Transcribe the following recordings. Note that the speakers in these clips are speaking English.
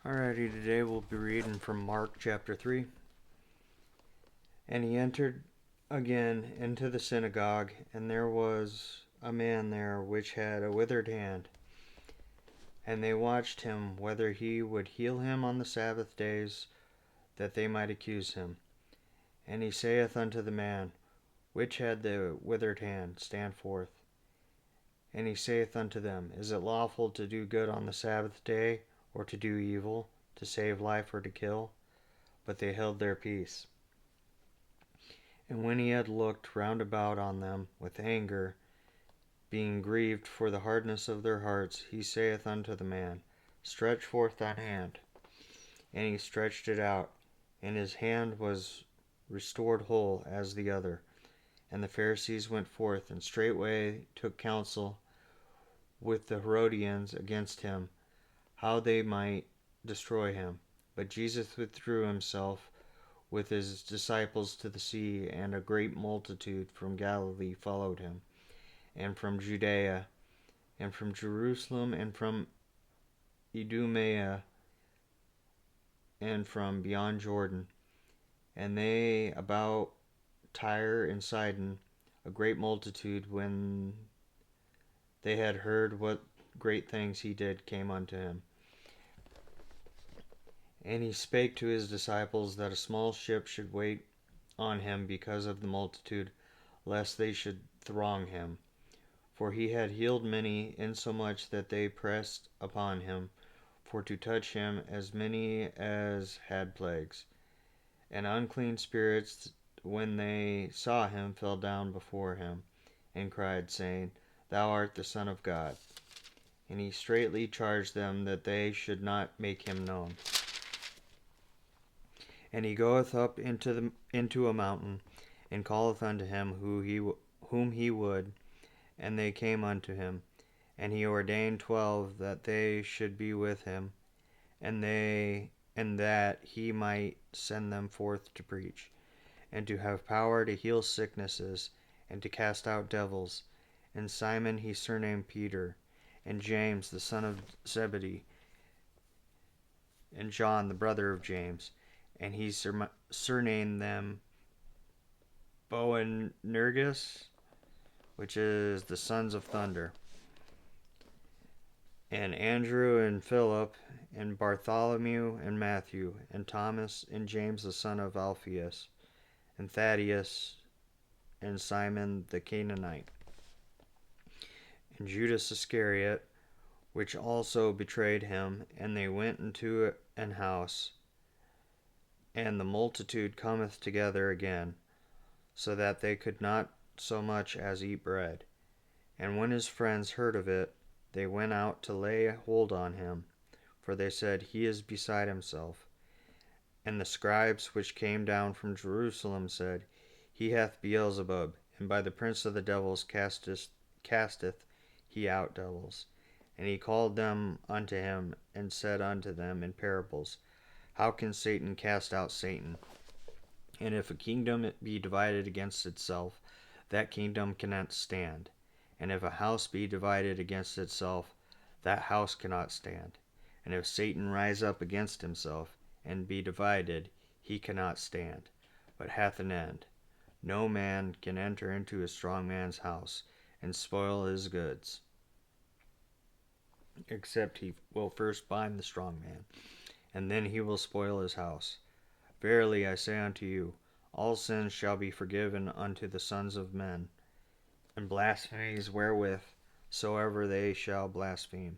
Alrighty, today we'll be reading from Mark chapter 3. And he entered again into the synagogue, and there was a man there which had a withered hand. And they watched him whether he would heal him on the Sabbath days, that they might accuse him. And he saith unto the man which had the withered hand, Stand forth. And he saith unto them, Is it lawful to do good on the Sabbath day, or to do evil, to save life or to kill? But they held their peace. And when he had looked round about on them with anger, being grieved for the hardness of their hearts, he saith unto the man, Stretch forth thine hand. And he stretched it out, and his hand was restored whole as the other. And the Pharisees went forth, and straightway took counsel with the Herodians against him, how they might destroy him. But Jesus withdrew himself with his disciples to the sea, and a great multitude from Galilee followed him, and from Judea, and from Jerusalem, and from Idumea, and from beyond Jordan. And they about Tyre and Sidon, a great multitude, when they had heard what great things he did, came unto him. And he spake to his disciples that a small ship should wait on him because of the multitude, lest they should throng him. For he had healed many, insomuch that they pressed upon him for to touch him, as many as had plagues. And unclean spirits, when they saw him, fell down before him, and cried, saying, Thou art the Son of God. And he straitly charged them that they should not make him known. And he goeth up into a mountain, and calleth unto him whom he would, and they came unto him. And he ordained 12 that they should be with him, and that he might send them forth to preach, and to have power to heal sicknesses, and to cast out devils. And Simon he surnamed Peter, and James the son of Zebedee, and John the brother of James, and he surnamed them Boanerges, which is the sons of thunder, and Andrew and Philip, and Bartholomew and Matthew, and Thomas, and James the son of Alphaeus, and Thaddeus, and Simon the Canaanite, and Judas Iscariot, which also betrayed him. And they went into an house, and the multitude cometh together again, so that they could not so much as eat bread. And when his friends heard of it, they went out to lay hold on him, for they said, He is beside himself. And the scribes which came down from Jerusalem said, He hath Beelzebub, and by the prince of the devils casteth he out devils. And he called them unto him, and said unto them in parables, How can Satan cast out Satan? And if a kingdom be divided against itself, that kingdom cannot stand. And if a house be divided against itself, that house cannot stand. And if Satan rise up against himself, and be divided, he cannot stand, but hath an end. No man can enter into a strong man's house, and spoil his goods, except he will first bind the strong man, and then he will spoil his house. Verily I say unto you, all sins shall be forgiven unto the sons of men, and blasphemies wherewith soever they shall blaspheme.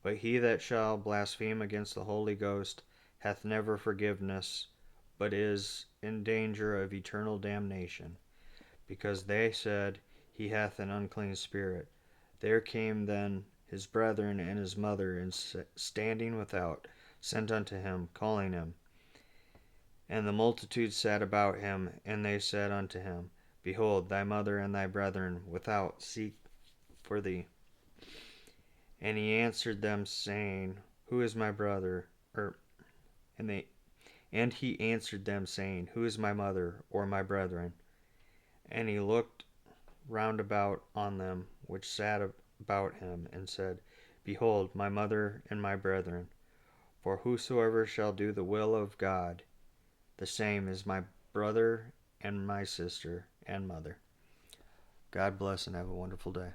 But he that shall blaspheme against the Holy Ghost hath never forgiveness, but is in danger of eternal damnation, because they said, He hath an unclean spirit. There came then his brethren and his mother, and standing without, sent unto him, calling him. And the multitude sat about him, and they said unto him, Behold, thy mother and thy brethren without seek for thee. And he answered them, saying, Who is my brother? And he answered them, saying, Who is my mother, or my brethren? And he looked round about on them which sat about him, and said, Behold, my mother and my brethren. For whosoever shall do the will of God, the same is my brother and my sister and mother. God bless and have a wonderful day.